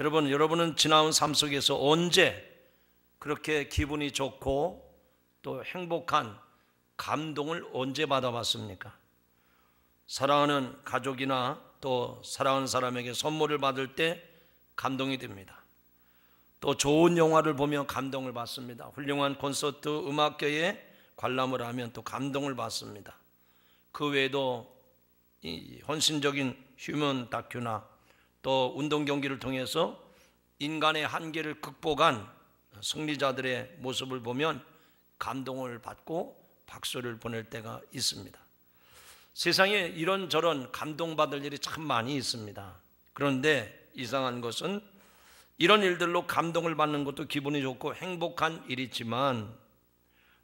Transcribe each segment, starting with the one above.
여러분은 지나온 삶 속에서 언제 그렇게 기분이 좋고 또 행복한 감동을 언제 받아봤습니까? 사랑하는 가족이나 또 사랑하는 사람에게 선물을 받을 때 감동이 됩니다. 또 좋은 영화를 보면 감동을 받습니다. 훌륭한 콘서트, 음악계에 관람을 하면 또 감동을 받습니다. 그 외에도 이 헌신적인 휴먼 다큐나 또 운동 경기를 통해서 인간의 한계를 극복한 승리자들의 모습을 보면 감동을 받고 박수를 보낼 때가 있습니다. 세상에 이런저런 감동받을 일이 참 많이 있습니다. 그런데 이상한 것은 이런 일들로 감동을 받는 것도 기분이 좋고 행복한 일이지만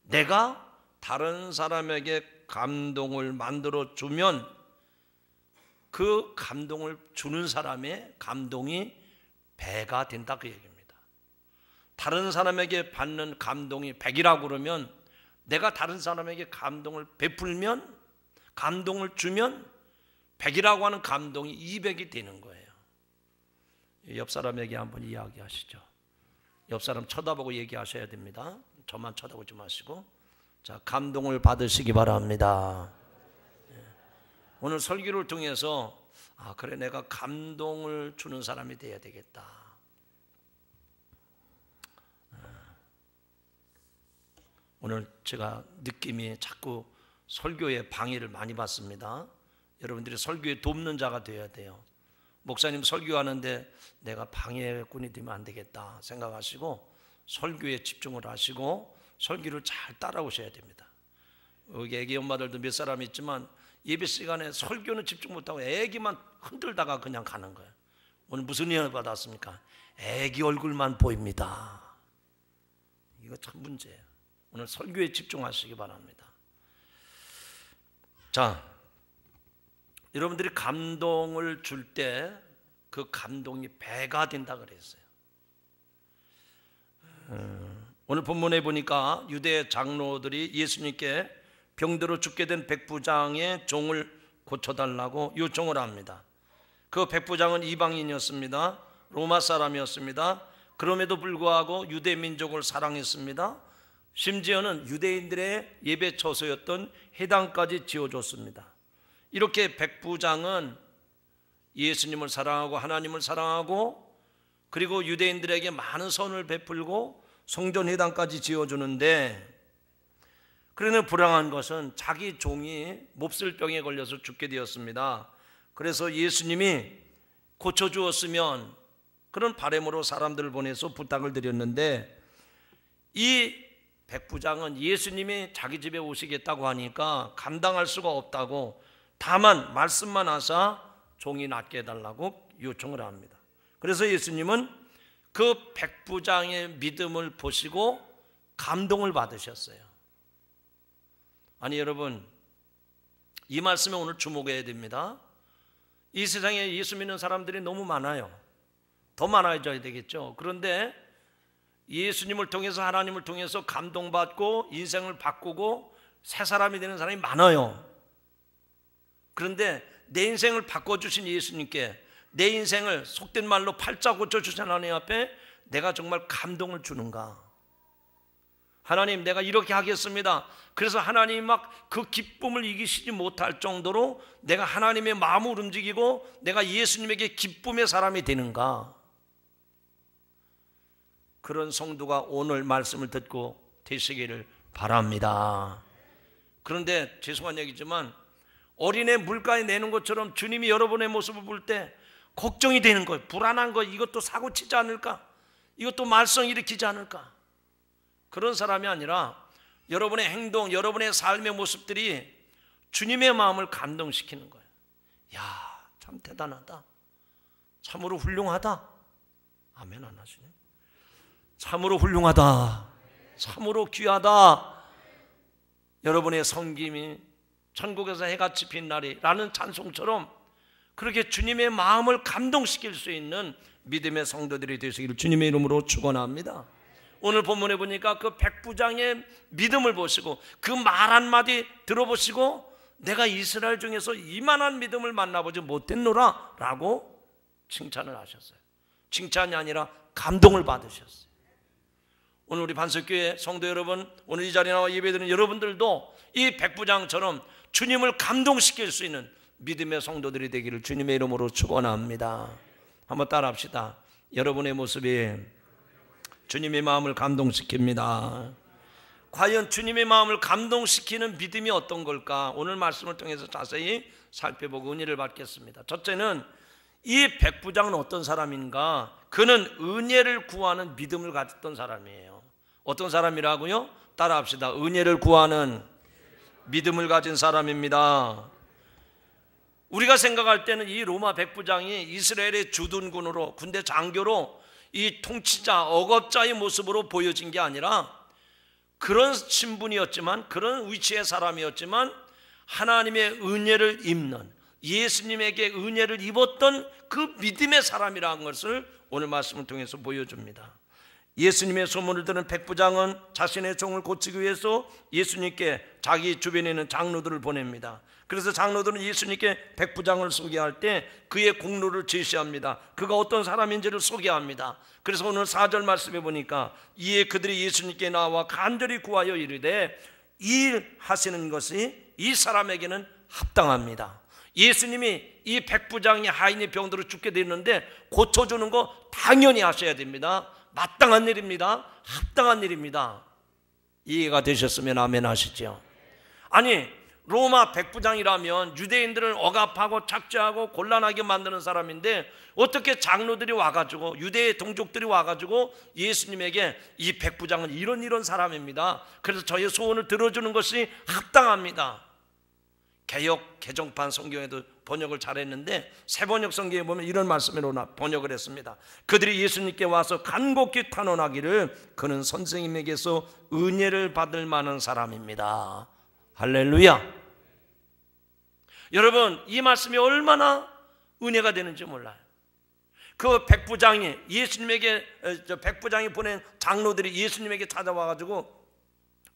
내가 다른 사람에게 감동을 만들어 주면 그 감동을 주는 사람의 감동이 배가 된다, 그 얘기입니다. 다른 사람에게 받는 감동이 100이라고 그러면 내가 다른 사람에게 감동을 베풀면, 감동을 주면 100이라고 하는 감동이 200이 되는 거예요. 옆 사람에게 한번 이야기하시죠. 옆 사람 쳐다보고 얘기하셔야 됩니다. 저만 쳐다보지 마시고. 자, 감동을 받으시기 바랍니다. 오늘 설교를 통해서 그래, 내가 감동을 주는 사람이 되어야 되겠다. 오늘 제가 느낌이 자꾸 설교에 방해를 많이 받습니다. 여러분들이 설교에 돕는 자가 되어야 돼요. 목사님 설교하는데 내가 방해꾼이 되면 안 되겠다 생각하시고 설교에 집중을 하시고 설교를 잘 따라오셔야 됩니다. 여기 애기 엄마들도 몇 사람 있지만 예배 시간에 설교는 집중 못하고 애기만 흔들다가 그냥 가는 거예요. 오늘 무슨 은혜 받았습니까? 애기 얼굴만 보입니다. 이거 참 문제예요. 오늘 설교에 집중하시기 바랍니다. 자, 여러분들이 감동을 줄 때 그 감동이 배가 된다 그랬어요. 오늘 본문에 보니까 유대 장로들이 예수님께 병들어 죽게 된 백부장의 종을 고쳐달라고 요청을 합니다. 그 백부장은 이방인이었습니다. 로마 사람이었습니다. 그럼에도 불구하고 유대 민족을 사랑했습니다. 심지어는 유대인들의 예배 처소였던 회당까지 지어줬습니다. 이렇게 백부장은 예수님을 사랑하고 하나님을 사랑하고 그리고 유대인들에게 많은 선을 베풀고 성전 회당까지 지어주는데, 그러나 불행한 것은 자기 종이 몹쓸병에 걸려서 죽게 되었습니다. 그래서 예수님이 고쳐주었으면 그런 바람으로 사람들을 보내서 부탁을 드렸는데, 이 백부장은 예수님이 자기 집에 오시겠다고 하니까 감당할 수가 없다고 다만 말씀만 하사 종이 낫게 해달라고 요청을 합니다. 그래서 예수님은 그 백부장의 믿음을 보시고 감동을 받으셨어요. 아니 여러분, 이 말씀에 오늘 주목해야 됩니다. 이 세상에 예수 믿는 사람들이 너무 많아요. 더 많아져야 되겠죠. 그런데 예수님을 통해서, 하나님을 통해서 감동받고 인생을 바꾸고 새 사람이 되는 사람이 많아요. 그런데 내 인생을 바꿔주신 예수님께 내 인생을 속된 말로 팔자 고쳐주신 하나님 앞에 내가 정말 감동을 주는가? 하나님, 내가 이렇게 하겠습니다. 그래서 하나님이 막 그 기쁨을 이기시지 못할 정도로 내가 하나님의 마음을 움직이고 내가 예수님에게 기쁨의 사람이 되는가? 그런 성도가 오늘 말씀을 듣고 되시기를 바랍니다. 그런데 죄송한 얘기지만 어린애 물가에 내는 것처럼 주님이 여러분의 모습을 볼 때 걱정이 되는 거예요. 불안한 거예요. 이것도 사고 치지 않을까? 이것도 말썽 일으키지 않을까? 그런 사람이 아니라 여러분의 행동, 여러분의 삶의 모습들이 주님의 마음을 감동시키는 거예요. 야, 참 대단하다. 참으로 훌륭하다. 아멘 안 하시네. 참으로 훌륭하다. 참으로 귀하다. 여러분의 섬김이 천국에서 해같이 빛나리라는 찬송처럼 그렇게 주님의 마음을 감동시킬 수 있는 믿음의 성도들이 되시기를 주님의 이름으로 축원합니다. 오늘 본문에 보니까 그 백부장의 믿음을 보시고 그 말 한마디 들어보시고 내가 이스라엘 중에서 이만한 믿음을 만나보지 못했노라 라고 칭찬을 하셨어요. 칭찬이 아니라 감동을 받으셨어요. 오늘 우리 반석교회 성도 여러분, 오늘 이 자리에 나와 예배드리는 여러분들도 이 백부장처럼 주님을 감동시킬 수 있는 믿음의 성도들이 되기를 주님의 이름으로 축원합니다. 한번 따라합시다. 여러분의 모습이 주님의 마음을 감동시킵니다. 과연 주님의 마음을 감동시키는 믿음이 어떤 걸까? 오늘 말씀을 통해서 자세히 살펴보고 은혜를 받겠습니다. 첫째는 이 백부장은 어떤 사람인가? 그는 은혜를 구하는 믿음을 가졌던 사람이에요. 어떤 사람이라고요? 따라합시다. 은혜를 구하는 믿음을 가진 사람입니다. 우리가 생각할 때는 이 로마 백부장이 이스라엘의 주둔군으로, 군대 장교로 이 통치자, 억압자의 모습으로 보여진 게 아니라 그런 신분이었지만, 그런 위치의 사람이었지만 하나님의 은혜를 입는, 예수님에게 은혜를 입었던 그 믿음의 사람이라는 것을 오늘 말씀을 통해서 보여줍니다. 예수님의 소문을 들은 백부장은 자신의 종을 고치기 위해서 예수님께 자기 주변에 있는 장로들을 보냅니다. 그래서 장로들은 예수님께 백부장을 소개할 때 그의 공로를 제시합니다. 그가 어떤 사람인지를 소개합니다. 그래서 오늘 4절 말씀해 보니까 이에 그들이 예수님께 나와 간절히 구하여 이르되 일하시는 것이 이 사람에게는 합당합니다. 예수님이 이 백부장이 하인의 병들어 죽게 되었는데 고쳐주는 거 당연히 하셔야 됩니다. 마땅한 일입니다. 합당한 일입니다. 이해가 되셨으면 아멘 하시죠. 아니, 로마 백부장이라면 유대인들을 억압하고 착취하고 곤란하게 만드는 사람인데 어떻게 장로들이 와가지고, 유대의 동족들이 와가지고 예수님에게 이 백부장은 이런 사람입니다, 그래서 저의 소원을 들어주는 것이 합당합니다. 개역 개정판 성경에도 번역을 잘했는데 새번역 성경에 보면 이런 말씀으로 번역을 했습니다. 그들이 예수님께 와서 간곡히 탄원하기를 그는 선생님에게서 은혜를 받을 만한 사람입니다. 할렐루야. 여러분, 이 말씀이 얼마나 은혜가 되는지 몰라요. 그 백부장이 예수님에게, 백부장이 보낸 장로들이 예수님에게 찾아와가지고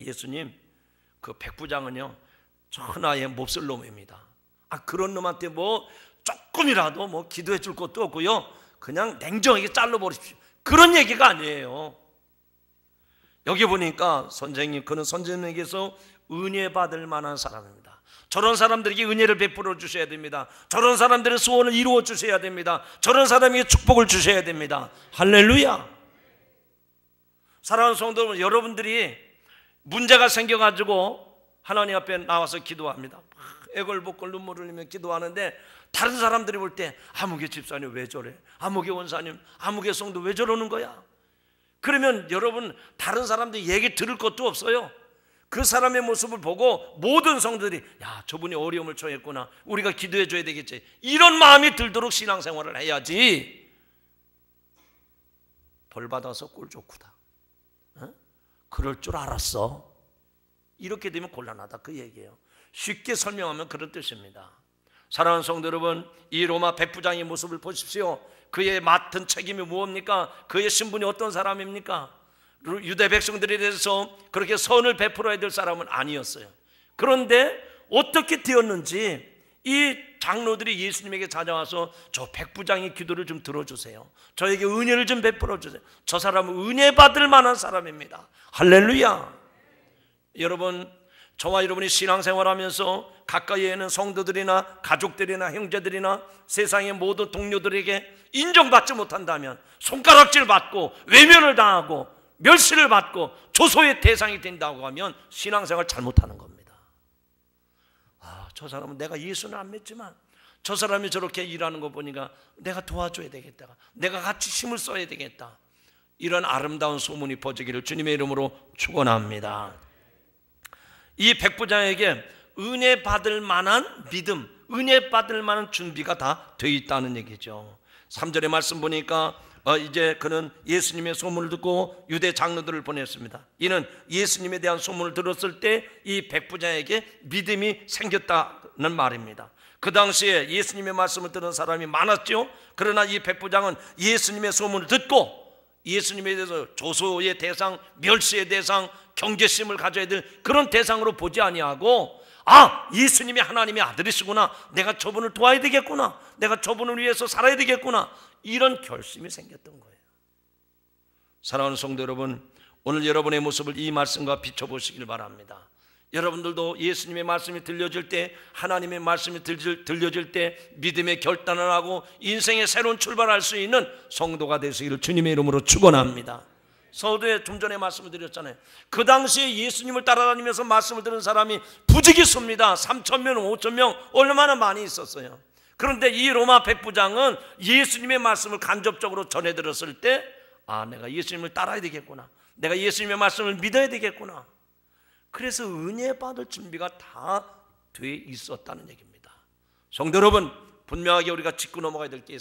예수님, 그 백부장은요 천하의 몹쓸 놈입니다. 그런 놈한테 뭐 조금이라도 뭐 기도해 줄 것도 없고요, 그냥 냉정하게 잘라버리십시오, 그런 얘기가 아니에요. 여기 보니까 선생님, 그는 선생님에게서 은혜 받을 만한 사람입니다. 저런 사람들에게 은혜를 베풀어 주셔야 됩니다. 저런 사람들의 소원을 이루어 주셔야 됩니다. 저런 사람에게 축복을 주셔야 됩니다. 할렐루야. 사랑하는 성도 여러분, 여러분들이 문제가 생겨가지고 하나님 앞에 나와서 기도합니다. 애걸복걸 눈물을 흘리며 기도하는데 다른 사람들이 볼 때 아무개 집사님 왜 저래? 아무개 원사님, 아무개 성도 왜 저러는 거야? 그러면 여러분, 다른 사람들이 얘기 들을 것도 없어요. 그 사람의 모습을 보고 모든 성도들이 야, 저분이 어려움을 처했구나, 우리가 기도해 줘야 되겠지, 이런 마음이 들도록 신앙생활을 해야지. 벌 받아서 꼴 좋구다, 그럴 줄 알았어, 이렇게 되면 곤란하다, 그 얘기예요. 쉽게 설명하면 그런 뜻입니다. 사랑하는 성도 여러분, 이 로마 백부장의 모습을 보십시오. 그의 맡은 책임이 무엇입니까? 그의 신분이 어떤 사람입니까? 유대 백성들에 대해서 그렇게 선을 베풀어야 될 사람은 아니었어요. 그런데 어떻게 되었는지 이 장로들이 예수님에게 찾아와서 저 백부장의 기도를 좀 들어주세요, 저에게 은혜를 좀 베풀어 주세요, 저 사람은 은혜 받을 만한 사람입니다. 할렐루야. 여러분, 저와 여러분이 신앙생활하면서 가까이에 있는 성도들이나 가족들이나 형제들이나 세상의 모든 동료들에게 인정받지 못한다면, 손가락질 받고 외면을 당하고 멸시를 받고 조소의 대상이 된다고 하면 신앙생활 잘못하는 겁니다. 저 사람은 내가 예수는 안 믿지만 저 사람이 저렇게 일하는 거 보니까 내가 도와줘야 되겠다, 내가 같이 힘을 써야 되겠다, 이런 아름다운 소문이 퍼지기를 주님의 이름으로 축원합니다. 이 백부장에게 은혜 받을 만한 믿음, 은혜 받을 만한 준비가 다 되어 있다는 얘기죠. 3절의 말씀 보니까 이제 그는 예수님의 소문을 듣고 유대 장로들을 보냈습니다. 이는 예수님에 대한 소문을 들었을 때 이 백부장에게 믿음이 생겼다는 말입니다. 그 당시에 예수님의 말씀을 들은 사람이 많았죠. 그러나 이 백부장은 예수님의 소문을 듣고 예수님에 대해서 조소의 대상, 멸시의 대상, 경계심을 가져야 될 그런 대상으로 보지 아니하고 아, 예수님이 하나님의 아들이시구나, 내가 저분을 도와야 되겠구나, 내가 저분을 위해서 살아야 되겠구나, 이런 결심이 생겼던 거예요. 사랑하는 성도 여러분, 오늘 여러분의 모습을 이 말씀과 비춰보시길 바랍니다. 여러분들도 예수님의 말씀이 들려질 때, 하나님의 말씀이 들려질 때 믿음의 결단을 하고 인생의 새로운 출발할 수 있는 성도가 되시기를 주님의 이름으로 축원합니다. 서두에 좀 전에 말씀을 드렸잖아요. 그 당시에 예수님을 따라다니면서 말씀을 들은 사람이 부지기수입니다. 3,000명, 5,000명, 얼마나 많이 있었어요. 그런데 이 로마 백부장은 예수님의 말씀을 간접적으로 전해 들었을 때, 아, 내가 예수님을 따라야 되겠구나, 내가 예수님의 말씀을 믿어야 되겠구나, 그래서 은혜 받을 준비가 다 돼 있었다는 얘기입니다. 성도 여러분, 분명하게 우리가 짚고 넘어가야 될 게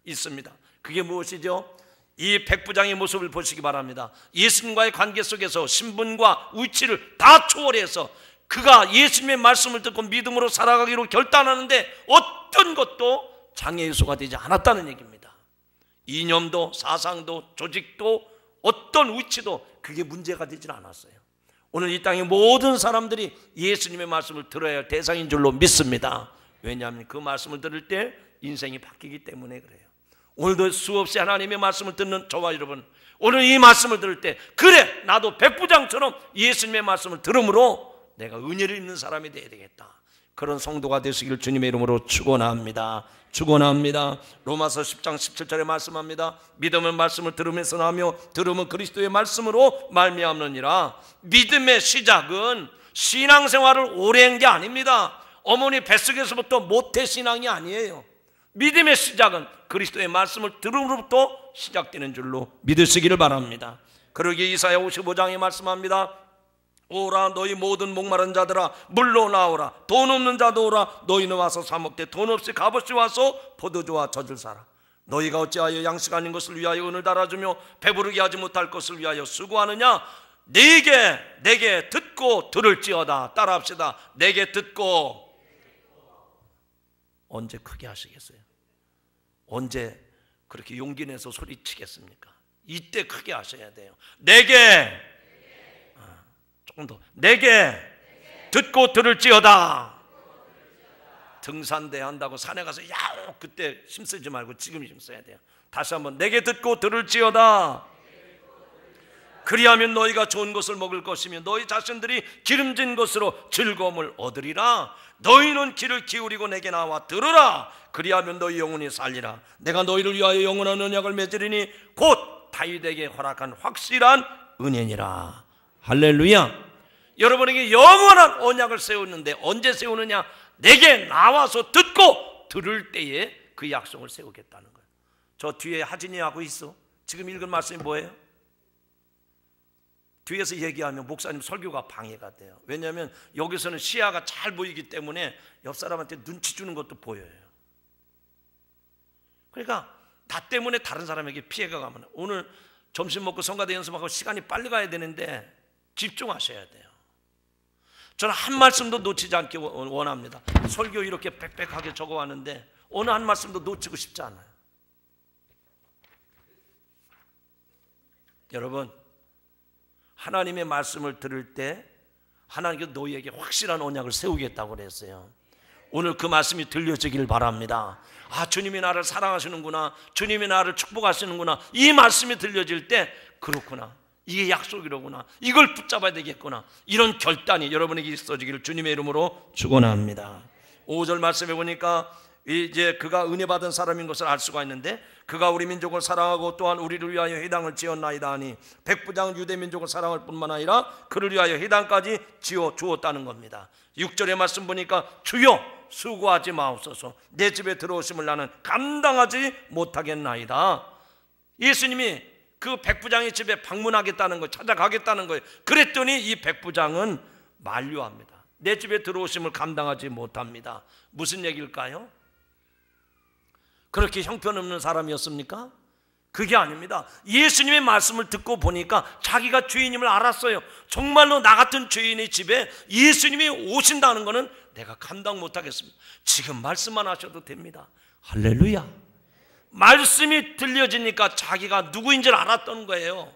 있습니다. 그게 무엇이죠? 이 백부장의 모습을 보시기 바랍니다. 예수님과의 관계 속에서 신분과 위치를 다 초월해서 그가 예수님의 말씀을 듣고 믿음으로 살아가기로 결단하는데 어떤 것도 장애 요소가 되지 않았다는 얘기입니다. 이념도 사상도 조직도 어떤 위치도 그게 문제가 되지 않았어요. 오늘 이 땅의 모든 사람들이 예수님의 말씀을 들어야 할 대상인 줄로 믿습니다. 왜냐하면 그 말씀을 들을 때 인생이 바뀌기 때문에 그래요. 오늘도 수없이 하나님의 말씀을 듣는 저와 여러분, 오늘 이 말씀을 들을 때, 그래, 나도 백부장처럼 예수님의 말씀을 들음으로 내가 은혜를 입는 사람이 되어야 되겠다, 그런 성도가 되시길 주님의 이름으로 축원합니다. 축원합니다. 로마서 10장 17절에 말씀합니다. 믿음은 말씀을 들으면서 나며 들음은 그리스도의 말씀으로 말미암느니라. 믿음의 시작은 신앙생활을 오래 한 게 아닙니다. 어머니 뱃속에서부터 모태신앙이 아니에요. 믿음의 시작은 그리스도의 말씀을 들음으로부터 시작되는 줄로 믿으시기를 바랍니다. 그러기에 이사야 55장에 말씀합니다. 오라, 너희 모든 목마른 자들아 물로 나오라. 돈 없는 자도 오라. 너희는 와서 사 먹되 돈 없이 값없이 와서 포도주와 젖을 사라. 너희가 어찌하여 양식 아닌 것을 위하여 은을 달아주며 배부르게 하지 못할 것을 위하여 수고하느냐? 내게 듣고 들을지어다. 따라합시다. 내게 듣고. 언제 크게 하시겠어요? 언제 그렇게 용기 내서 소리치겠습니까? 이때 크게 하셔야 돼요. 내게, 조금 더, 내게 듣고 들을지어다. 등산대 한다고 산에 가서 야우 그때 힘쓰지 말고 지금 힘써야 돼요. 다시 한번, 내게 듣고 들을지어다. 그리하면 너희가 좋은 것을 먹을 것이며 너희 자신들이 기름진 것으로 즐거움을 얻으리라. 너희는 귀를 기울이고 내게 나와 들으라. 그리하면 너희 영혼이 살리라. 내가 너희를 위하여 영원한 언약을 맺으리니 곧 다윗에게 허락한 확실한 은혜니라. 할렐루야. 여러분에게 영원한 언약을 세우는데 언제 세우느냐? 내게 나와서 듣고 들을 때에 그 약속을 세우겠다는 거예요. 저 뒤에 하진이 하고 있어. 지금 읽은 말씀이 뭐예요? 뒤에서 얘기하면 목사님 설교가 방해가 돼요. 왜냐하면 여기서는 시야가 잘 보이기 때문에 옆 사람한테 눈치 주는 것도 보여요. 그러니까 나 때문에 다른 사람에게 피해가 가면, 오늘 점심 먹고 성가대 연습하고 시간이 빨리 가야 되는데 집중하셔야 돼요. 저는 한 말씀도 놓치지 않기 원합니다. 설교 이렇게 빽빽하게 적어왔는데 어느 한 말씀도 놓치고 싶지 않아요. 여러분, 하나님의 말씀을 들을 때 하나님께서 너희에게 확실한 언약을 세우겠다고 그랬어요. 오늘 그 말씀이 들려지길 바랍니다. 아, 주님이 나를 사랑하시는구나, 주님이 나를 축복하시는구나, 이 말씀이 들려질 때 그렇구나, 이게 약속이로구나, 이걸 붙잡아야 되겠구나, 이런 결단이 여러분에게 있어지기를 주님의 이름으로 축원합니다. 5절 말씀해 보니까 이제 그가 은혜 받은 사람인 것을 알 수가 있는데, 그가 우리 민족을 사랑하고 또한 우리를 위하여 회당을 지었나이다 하니, 백부장은 유대 민족을 사랑할 뿐만 아니라 그를 위하여 회당까지 지어 주었다는 겁니다. 6절의 말씀 보니까 주여 수고하지 마옵소서, 내 집에 들어오심을 나는 감당하지 못하겠나이다. 예수님이 그 백부장의 집에 방문하겠다는 거예요. 찾아가겠다는 거예요. 그랬더니 이 백부장은 만류합니다. 내 집에 들어오심을 감당하지 못합니다. 무슨 얘기일까요? 그렇게 형편없는 사람이었습니까? 그게 아닙니다. 예수님의 말씀을 듣고 보니까 자기가 죄인임을 알았어요. 정말로 나 같은 죄인의 집에 예수님이 오신다는 것은 내가 감당 못하겠습니다. 지금 말씀만 하셔도 됩니다. 할렐루야. 말씀이 들려지니까 자기가 누구인 줄 알았던 거예요.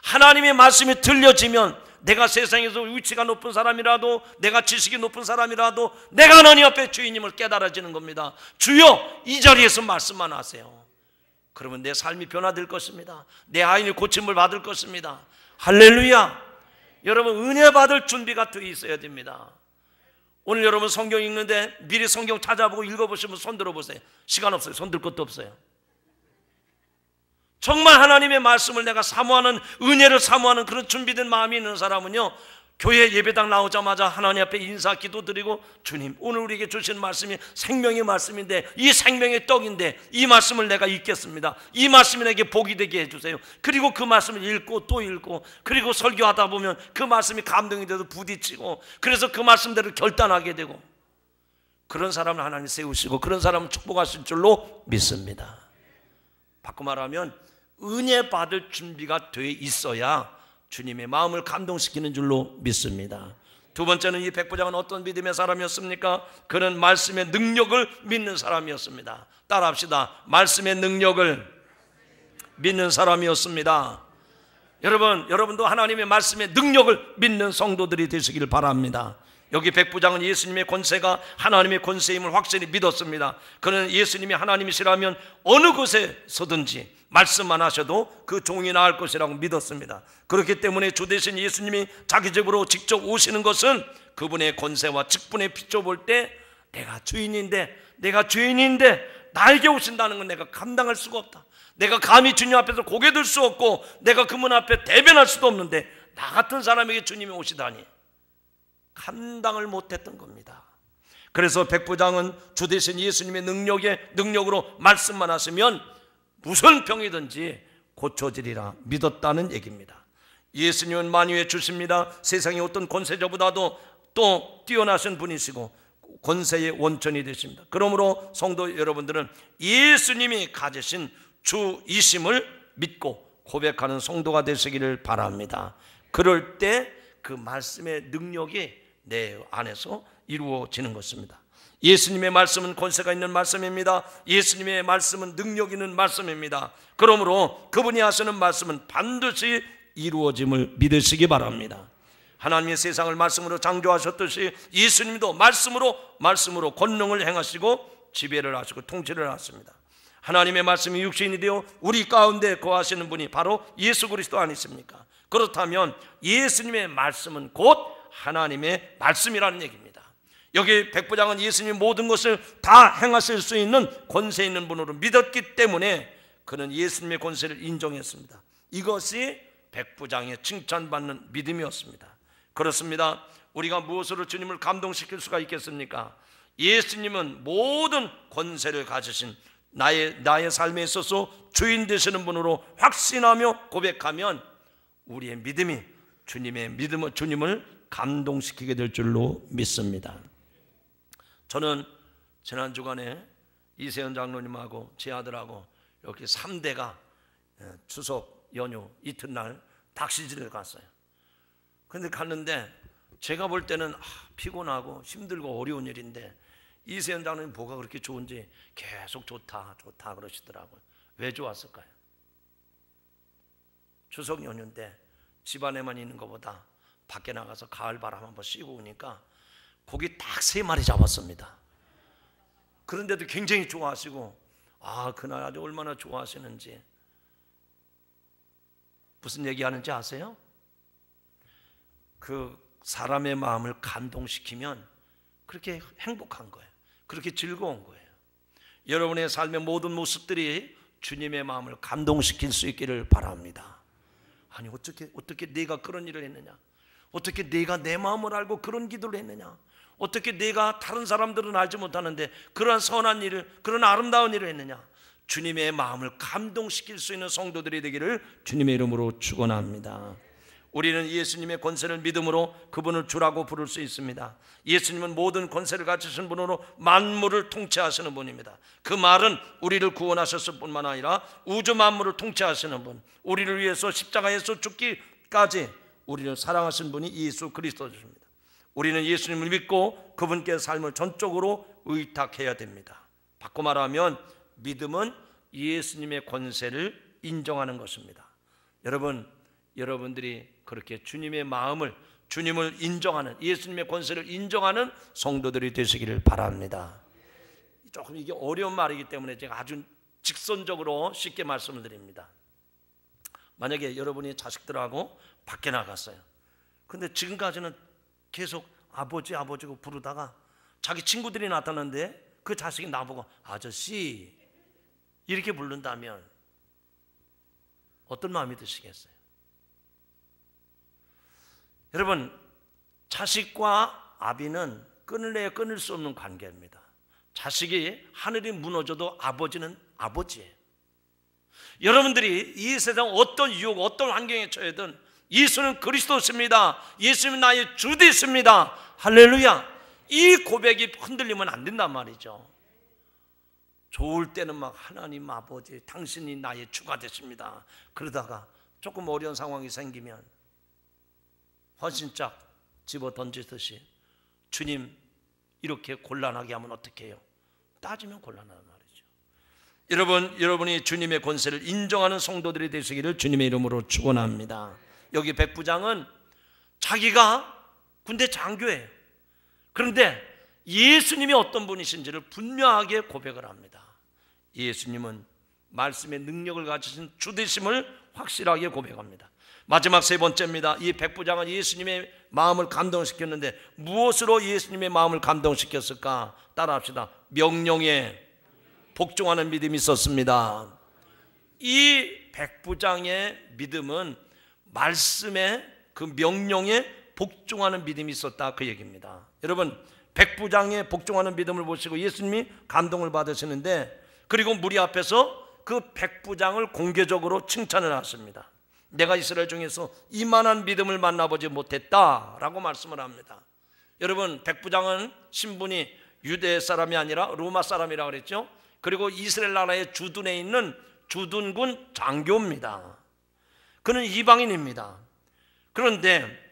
하나님의 말씀이 들려지면 내가 세상에서 위치가 높은 사람이라도, 내가 지식이 높은 사람이라도 내가 하나님 앞에 주인님을 깨달아지는 겁니다. 주여, 이 자리에서 말씀만 하세요. 그러면 내 삶이 변화될 것입니다. 내 아인이 고침을 받을 것입니다. 할렐루야. 여러분, 은혜 받을 준비가 되어 있어야 됩니다. 오늘 여러분 성경 읽는데 미리 성경 찾아보고 읽어보시면 손 들어보세요. 시간 없어요. 손 들 것도 없어요. 정말 하나님의 말씀을 내가 사모하는, 은혜를 사모하는 그런 준비된 마음이 있는 사람은요, 교회 예배당 나오자마자 하나님 앞에 인사 기도드리고, 주님, 오늘 우리에게 주신 말씀이 생명의 말씀인데, 이 생명의 떡인데 이 말씀을 내가 읽겠습니다. 이 말씀이 내게 복이 되게 해주세요. 그리고 그 말씀을 읽고 또 읽고, 그리고 설교하다 보면 그 말씀이 감동이 돼서 부딪히고, 그래서 그 말씀대로 결단하게 되고, 그런 사람을 하나님 세우시고 그런 사람을 축복하실 줄로 믿습니다. 바꿔 말하면 은혜 받을 준비가 돼 있어야 주님의 마음을 감동시키는 줄로 믿습니다. 두 번째는 이 백부장은 어떤 믿음의 사람이었습니까? 그는 말씀의 능력을 믿는 사람이었습니다. 따라합시다. 말씀의 능력을 믿는 사람이었습니다. 여러분도 하나님의 말씀의 능력을 믿는 성도들이 되시길 바랍니다. 여기 백부장은 예수님의 권세가 하나님의 권세임을 확실히 믿었습니다. 그는 예수님이 하나님이시라면 어느 곳에 서든지 말씀만 하셔도 그 종이 나을 것이라고 믿었습니다. 그렇기 때문에 주 대신 예수님이 자기 집으로 직접 오시는 것은 그분의 권세와 직분에 비춰볼 때 내가 주인인데 나에게 오신다는 건 내가 감당할 수가 없다. 내가 감히 주님 앞에서 고개 들 수 없고 내가 그분 앞에 대변할 수도 없는데 나 같은 사람에게 주님이 오시다니 감당을 못했던 겁니다. 그래서 백부장은 주 대신 예수님의 능력으로 말씀만 하시면 무슨 병이든지 고쳐지리라 믿었다는 얘기입니다. 예수님은 만유의 주십니다. 세상의 어떤 권세자보다도 또 뛰어나신 분이시고 권세의 원천이 되십니다. 그러므로 성도 여러분들은 예수님이 가지신 주이심을 믿고 고백하는 성도가 되시기를 바랍니다. 그럴 때 그 말씀의 능력이 내 안에서 이루어지는 것입니다. 예수님의 말씀은 권세가 있는 말씀입니다. 예수님의 말씀은 능력 있는 말씀입니다. 그러므로 그분이 하시는 말씀은 반드시 이루어짐을 믿으시기 바랍니다. 하나님의 세상을 말씀으로 창조하셨듯이 예수님도 말씀으로 권능을 행하시고 지배를 하시고 통치를 하십니다. 하나님의 말씀이 육신이 되어 우리 가운데 거하시는 분이 바로 예수 그리스도 아니십니까? 그렇다면 예수님의 말씀은 곧 하나님의 말씀이라는 얘기입니다. 여기 백부장은 예수님이 모든 것을 다 행하실 수 있는 권세 있는 분으로 믿었기 때문에 그는 예수님의 권세를 인정했습니다. 이것이 백부장의 칭찬받는 믿음이었습니다. 그렇습니다. 우리가 무엇으로 주님을 감동시킬 수가 있겠습니까? 예수님은 모든 권세를 가지신 나의 삶에 있어서 주인 되시는 분으로 확신하며 고백하면 우리의 믿음이 주님을 감동시키게 될 줄로 믿습니다. 저는 지난 주간에 이세현 장로님하고 제 아들하고 이렇게 3대가 추석 연휴 이튿날 닥시질을 갔어요. 그런데 갔는데 제가 볼 때는 피곤하고 힘들고 어려운 일인데 이세현 장로님 뭐가 그렇게 좋은지 계속 좋다 그러시더라고요. 왜 좋았을까요? 추석 연휴인데 집안에만 있는 것보다 밖에 나가서 가을 바람 한번 쐬고 오니까 고기 딱 3마리 잡았습니다. 그런데도 굉장히 좋아하시고 그날 아주 얼마나 좋아하시는지. 무슨 얘기하는지 아세요? 그 사람의 마음을 감동시키면 그렇게 행복한 거예요. 그렇게 즐거운 거예요. 여러분의 삶의 모든 모습들이 주님의 마음을 감동시킬 수 있기를 바랍니다. 아니 어떻게 내가 그런 일을 했느냐? 어떻게 내가 내 마음을 알고 그런 기도를 했느냐? 어떻게 내가 다른 사람들은 알지 못하는데 그런 선한 일을, 그런 아름다운 일을 했느냐? 주님의 마음을 감동시킬 수 있는 성도들이 되기를 주님의 이름으로 축원합니다. 우리는 예수님의 권세를 믿음으로 그분을 주라고 부를 수 있습니다. 예수님은 모든 권세를 가지신 분으로 만물을 통치하시는 분입니다. 그 말은 우리를 구원하셨을 뿐만 아니라 우주 만물을 통치하시는 분, 우리를 위해서 십자가에서 죽기까지 우리를 사랑하신 분이 예수 그리스도십니다. 우리는 예수님을 믿고 그분께 삶을 전적으로 의탁해야 됩니다. 바꿔 말하면 믿음은 예수님의 권세를 인정하는 것입니다. 여러분, 여러분들이 그렇게 주님의 마음을, 주님을 인정하는, 예수님의 권세를 인정하는 성도들이 되시기를 바랍니다. 조금 이게 어려운 말이기 때문에 제가 아주 직선적으로 쉽게 말씀을 드립니다. 만약에 여러분이 자식들하고 밖에 나갔어요. 근데 지금까지는 계속 아버지 아버지고 부르다가 자기 친구들이 나타났는데 그 자식이 나보고 아저씨 이렇게 부른다면 어떤 마음이 드시겠어요? 여러분, 자식과 아비는 끊을래야 끊을 수 없는 관계입니다. 자식이 하늘이 무너져도 아버지는 아버지예요. 여러분들이 이 세상 어떤 유혹, 어떤 환경에 처해든 예수는 그리스도십니다. 예수는 나의 주 되십니다. 할렐루야. 이 고백이 흔들리면 안 된단 말이죠. 좋을 때는 막 하나님 아버지 당신이 나의 주가 되십니다. 그러다가 조금 어려운 상황이 생기면 헌신짝 집어 던지듯이 주님 이렇게 곤란하게 하면 어떻게 해요? 따지면 곤란하단 말이죠. 여러분이 주님의 권세를 인정하는 성도들이 되시기를 주님의 이름으로 축원합니다. 여기 백부장은 자기가 군대 장교예요. 그런데 예수님이 어떤 분이신지를 분명하게 고백을 합니다. 예수님은 말씀의 능력을 가지신 주 되심을 확실하게 고백합니다. 마지막 세 번째입니다. 이 백부장은 예수님의 마음을 감동시켰는데 무엇으로 예수님의 마음을 감동시켰을까? 따라합시다. 명령에 복종하는 믿음이 있었습니다. 이 백부장의 믿음은 말씀의 그 명령에 복종하는 믿음이 있었다, 그 얘기입니다. 여러분, 백부장의 복종하는 믿음을 보시고 예수님이 감동을 받으시는데, 그리고 무리 앞에서 그 백부장을 공개적으로 칭찬을 하십니다. 내가 이스라엘 중에서 이만한 믿음을 만나보지 못했다라고 말씀을 합니다. 여러분, 백부장은 신분이 유대 사람이 아니라 로마 사람이라고 그랬죠. 그리고 이스라엘 나라의 주둔에 있는 주둔군 장교입니다. 그는 이방인입니다. 그런데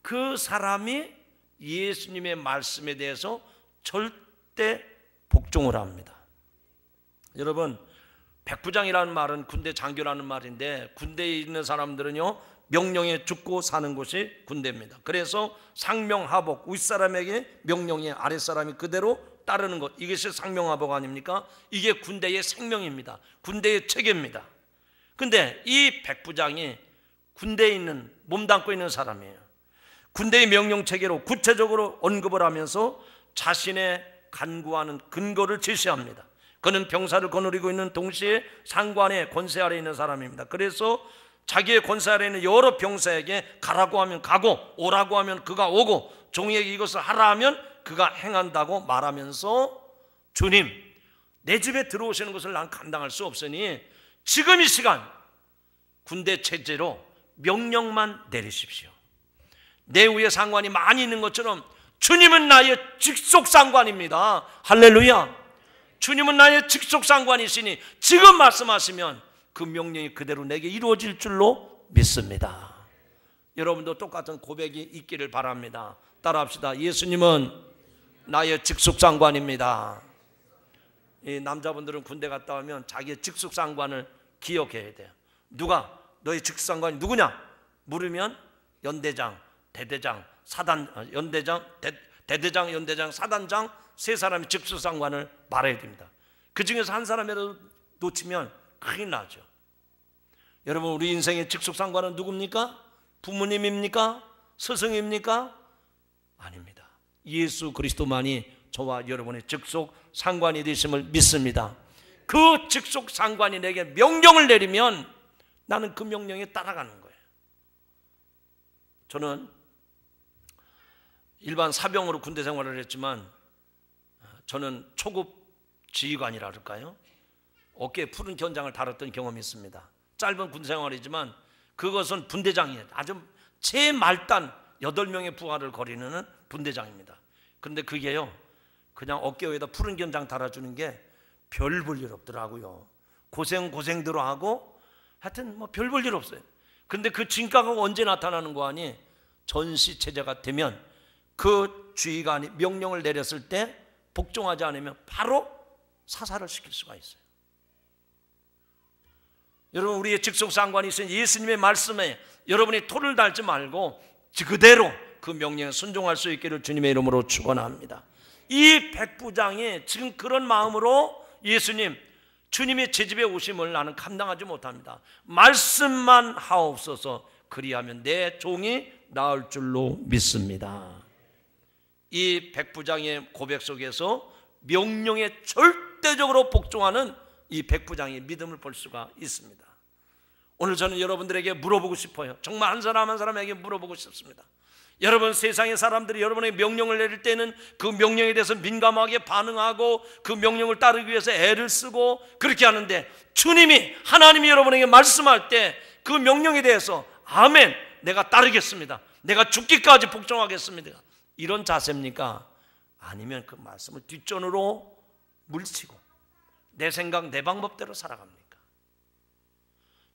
그 사람이 예수님의 말씀에 대해서 절대 복종을 합니다. 여러분, 백부장이라는 말은 군대 장교라는 말인데, 군대에 있는 사람들은요 명령에 죽고 사는 곳이 군대입니다. 그래서 상명하복, 윗사람에게 명령이 아랫사람이 그대로 따르는 것, 이것이 상명하복 아닙니까? 이게 군대의 생명입니다. 군대의 체계입니다. 근데 이 백부장이 군대에 있는, 몸담고 있는 사람이에요. 군대의 명령 체계로 구체적으로 언급을 하면서 자신의 간구하는 근거를 제시합니다. 그는 병사를 거느리고 있는 동시에 상관의 권세 아래에 있는 사람입니다. 그래서 자기의 권세 아래에 있는 여러 병사에게 가라고 하면 가고, 오라고 하면 그가 오고, 종에게 이것을 하라 하면 그가 행한다고 말하면서, 주님, 내 집에 들어오시는 것을 난 감당할 수 없으니 지금 이 시간 군대 체제로 명령만 내리십시오. 내 위에 상관이 많이 있는 것처럼 주님은 나의 직속 상관입니다. 할렐루야. 주님은 나의 직속 상관이시니 지금 말씀하시면 그 명령이 그대로 내게 이루어질 줄로 믿습니다. 여러분도 똑같은 고백이 있기를 바랍니다. 따라합시다. 예수님은 나의 직속 상관입니다. 이 남자분들은 군대 갔다 오면 자기의 직속 상관을 기억해야 돼요. 누가 너의 직속 상관이 누구냐 물으면 연대장, 대대장, 사단, 연대장, 대대장, 연대장, 사단장 세 사람이 직속 상관을 말해야 됩니다. 그 중에서 한 사람이라도 놓치면 큰일 나죠. 여러분, 우리 인생의 직속 상관은 누굽니까? 부모님입니까? 스승입니까? 아닙니다. 예수 그리스도만이 저와 여러분의 직속 상관이 되심을 믿습니다. 그 직속 상관이 내게 명령을 내리면 나는 그 명령에 따라가는 거예요. 저는 일반 사병으로 군대 생활을 했지만 저는 초급 지휘관이라 할까요? 어깨에 푸른 견장을 달았던 경험이 있습니다. 짧은 군대 생활이지만 그것은 분대장이에요. 아주 제말단 8명의 부하를 거리는 분대장입니다. 그런데 그게요, 그냥 어깨 위에다 푸른 견장 달아주는 게 별 볼 일 없더라고요. 고생대로 하고 하여튼 뭐 별 볼 일 없어요. 그런데 그 진가가 언제 나타나는 거 아니? 전시체제가 되면 그 주의관이 명령을 내렸을 때 복종하지 않으면 바로 사살을 시킬 수가 있어요. 여러분, 우리의 직속상관이 있으니 예수님의 말씀에 여러분이 토를 달지 말고 그대로 그 명령에 순종할 수 있기를 주님의 이름으로 축원합니다. 이 백부장이 지금 그런 마음으로 예수님, 주님의 제 집에 오심을 나는 감당하지 못합니다. 말씀만 하옵소서. 그리하면 내 종이 나을 줄로 믿습니다. 이 백부장의 고백 속에서 명령에 절대적으로 복종하는 이 백부장의 믿음을 볼 수가 있습니다. 오늘 저는 여러분들에게 물어보고 싶어요. 정말 한 사람 한 사람에게 물어보고 싶습니다. 여러분, 세상의 사람들이 여러분의 명령을 내릴 때는 그 명령에 대해서 민감하게 반응하고 그 명령을 따르기 위해서 애를 쓰고 그렇게 하는데, 주님이, 하나님이 여러분에게 말씀할 때 그 명령에 대해서 아멘, 내가 따르겠습니다, 내가 죽기까지 복종하겠습니다, 이런 자세입니까? 아니면 그 말씀을 뒷전으로 물치고 내 생각 내 방법대로 살아갑니까?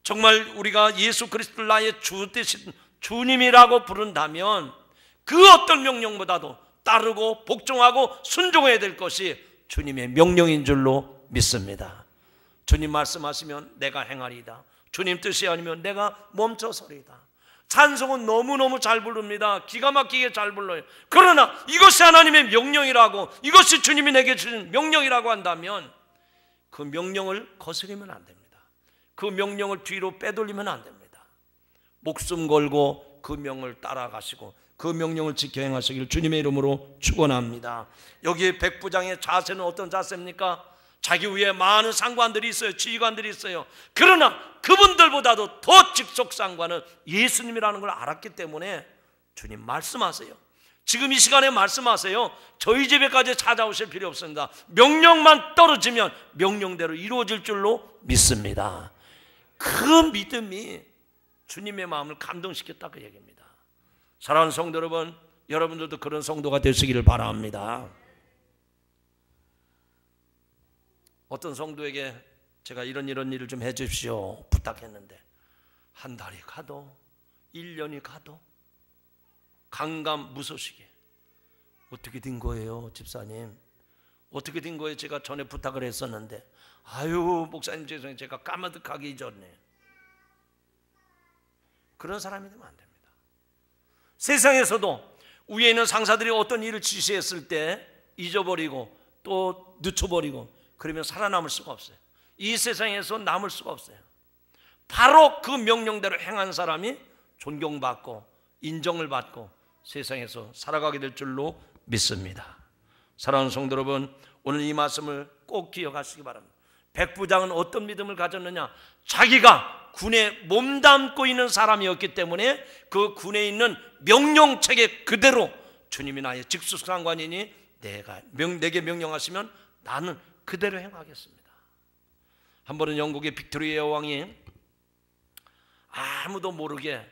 정말 우리가 예수 그리스도를 나의 주 되신 주님이라고 부른다면 그 어떤 명령보다도 따르고 복종하고 순종해야 될 것이 주님의 명령인 줄로 믿습니다. 주님 말씀하시면 내가 행하리이다. 주님 뜻이 아니면 내가 멈춰서리이다. 찬송은 너무너무 잘 부릅니다. 기가 막히게 잘 불러요. 그러나 이것이 하나님의 명령이라고, 이것이 주님이 내게 주신 명령이라고 한다면 그 명령을 거스르면 안 됩니다. 그 명령을 뒤로 빼돌리면 안 됩니다. 목숨 걸고 그 명을 따라가시고 그 명령을 지켜 행하시길 주님의 이름으로 축원합니다. 여기에 백부장의 자세는 어떤 자세입니까? 자기 위에 많은 상관들이 있어요. 지휘관들이 있어요. 그러나 그분들보다도 더 직속상관은 예수님이라는 걸 알았기 때문에 주님 말씀하세요. 지금 이 시간에 말씀하세요. 저희 집에까지 찾아오실 필요 없습니다. 명령만 떨어지면 명령대로 이루어질 줄로 믿습니다. 그 믿음이 주님의 마음을 감동시켰다, 그 얘기입니다. 사랑하는 성도 여러분, 여러분들도 그런 성도가 되시기를 바랍니다. 어떤 성도에게 제가 이런 일을 좀 해주십시오 부탁했는데, 한 달이 가도 1년이 가도 강감무소식에 어떻게 된 거예요 집사님? 어떻게 된 거예요? 제가 전에 부탁을 했었는데, 아유 목사님 죄송해요, 제가 까마득하기 잊었네. 그런 사람이 되면 안 됩니다. 세상에서도 위에 있는 상사들이 어떤 일을 지시했을 때 잊어버리고 또 늦춰버리고 그러면 살아남을 수가 없어요. 이 세상에서 남을 수가 없어요. 바로 그 명령대로 행한 사람이 존경받고 인정을 받고 세상에서 살아가게 될 줄로 믿습니다. 사랑하는 성도 여러분, 오늘 이 말씀을 꼭 기억하시기 바랍니다. 백부장은 어떤 믿음을 가졌느냐? 자기가 군에 몸담고 있는 사람이었기 때문에 그 군에 있는 명령체계 그대로 주님이 나의 직속상관이니 내게 명령하시면 나는 그대로 행하겠습니다. 한 번은 영국의 빅토리아 여왕이 아무도 모르게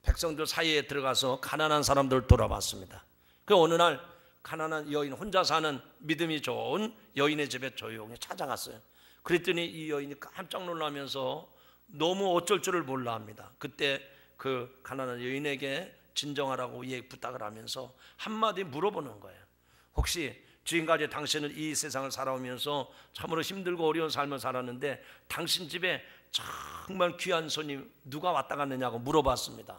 백성들 사이에 들어가서 가난한 사람들을 돌아봤습니다. 그 어느 날 가난한 여인, 혼자 사는 믿음이 좋은 여인의 집에 조용히 찾아갔어요. 그랬더니 이 여인이 깜짝 놀라면서 너무 어쩔 줄을 몰라 합니다. 그때 그 가난한 여인에게 진정하라고 부탁을 하면서 한마디 물어보는 거예요. 혹시 지금까지 당신은 이 세상을 살아오면서 참으로 힘들고 어려운 삶을 살았는데 당신 집에 정말 귀한 손님 누가 왔다 갔느냐고 물어봤습니다.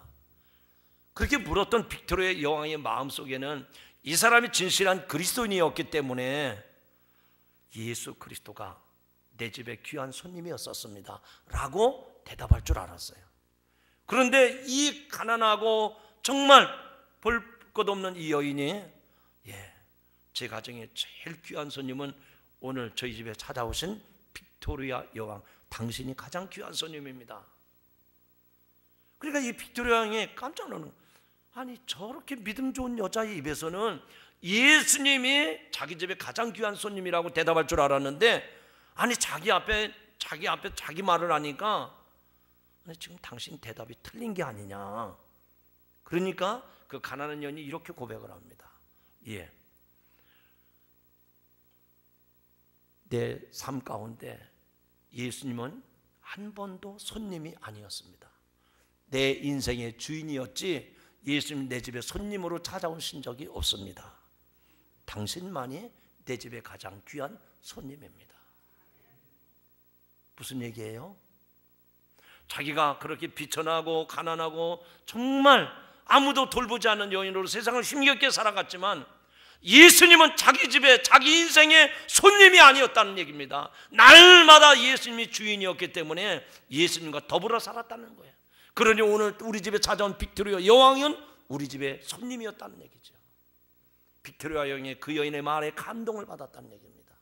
그렇게 물었던 빅토리아 여왕의 마음속에는 이 사람이 진실한 그리스도인이었기 때문에 예수 그리스도가 내 집에 귀한 손님이었었습니다 라고 대답할 줄 알았어요. 그런데 이 가난하고 정말 볼 것 없는 이 여인이 제 가정에 제일 귀한 손님은 오늘 저희 집에 찾아오신 빅토리아 여왕, 당신이 가장 귀한 손님입니다. 그러니까 이 빅토리아 여왕이 깜짝 놀라는 거예요. 아니 저렇게 믿음 좋은 여자의 입에서는 예수님이 자기 집에 가장 귀한 손님이라고 대답할 줄 알았는데, 아니 자기 앞에 자기 말을 하니까 아니, 지금 당신 대답이 틀린 게 아니냐. 그러니까 그 가난한 여인이 이렇게 고백을 합니다. 내 삶 가운데 예수님은 한 번도 손님이 아니었습니다. 내 인생의 주인이었지 예수님 내 집에 손님으로 찾아오신 적이 없습니다. 당신만이 내 집에 가장 귀한 손님입니다. 무슨 얘기예요? 자기가 그렇게 비천하고 가난하고 정말 아무도 돌보지 않는 여인으로 세상을 힘겹게 살아갔지만 예수님은 자기 집에 자기 인생의 손님이 아니었다는 얘기입니다. 날마다 예수님이 주인이었기 때문에 예수님과 더불어 살았다는 거예요. 그러니 오늘 우리 집에 찾아온 빅토리아 여왕은 우리 집에 손님이었다는 얘기죠. 빅토리아 여왕이 그 여인의 말에 감동을 받았다는 얘기입니다.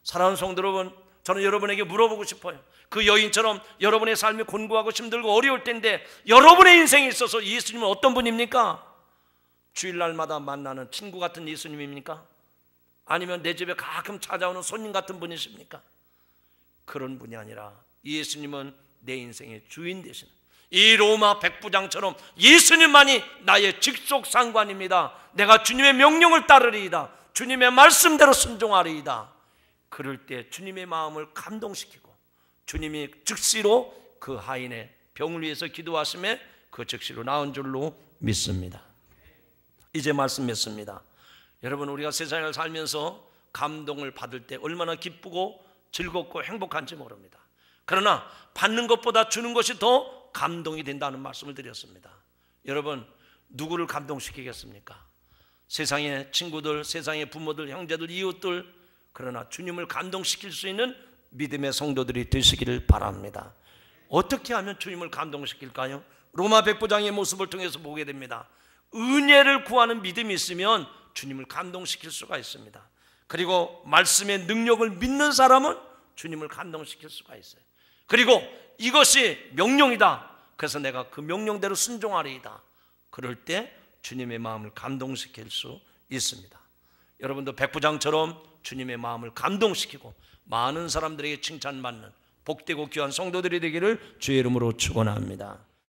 사랑하는 성도 여러분, 저는 여러분에게 물어보고 싶어요. 그 여인처럼 여러분의 삶이 곤고하고 힘들고 어려울 텐데 여러분의 인생에 있어서 예수님은 어떤 분입니까? 주일날마다 만나는 친구 같은 예수님입니까? 아니면 내 집에 가끔 찾아오는 손님 같은 분이십니까? 그런 분이 아니라 예수님은 내 인생의 주인 되시는 이 로마 백부장처럼 예수님만이 나의 직속상관입니다. 내가 주님의 명령을 따르리이다. 주님의 말씀대로 순종하리이다. 그럴 때 주님의 마음을 감동시키고 주님이 즉시로 그 하인의 병을 위해서 기도하심에 그 즉시로 나은 줄로 믿습니다. 이제 말씀 맺습니다. 여러분, 우리가 세상을 살면서 감동을 받을 때 얼마나 기쁘고 즐겁고 행복한지 모릅니다. 그러나 받는 것보다 주는 것이 더 감동이 된다는 말씀을 드렸습니다. 여러분, 누구를 감동시키겠습니까? 세상의 친구들, 세상의 부모들, 형제들, 이웃들, 그러나 주님을 감동시킬 수 있는 믿음의 성도들이 되시기를 바랍니다. 어떻게 하면 주님을 감동시킬까요? 로마 백부장의 모습을 통해서 보게 됩니다. 은혜를 구하는 믿음이 있으면 주님을 감동시킬 수가 있습니다. 그리고 말씀의 능력을 믿는 사람은 주님을 감동시킬 수가 있어요. 그리고 이것이 명령이다. 그래서 내가 그 명령대로 순종하리이다. 그럴 때 주님의 마음을 감동시킬 수 있습니다. 여러분도 백부장처럼 주님의 마음을 감동시키고 많은 사람들에게 칭찬받는 복되고 귀한 성도들이 되기를 주의 이름으로 축원합니다.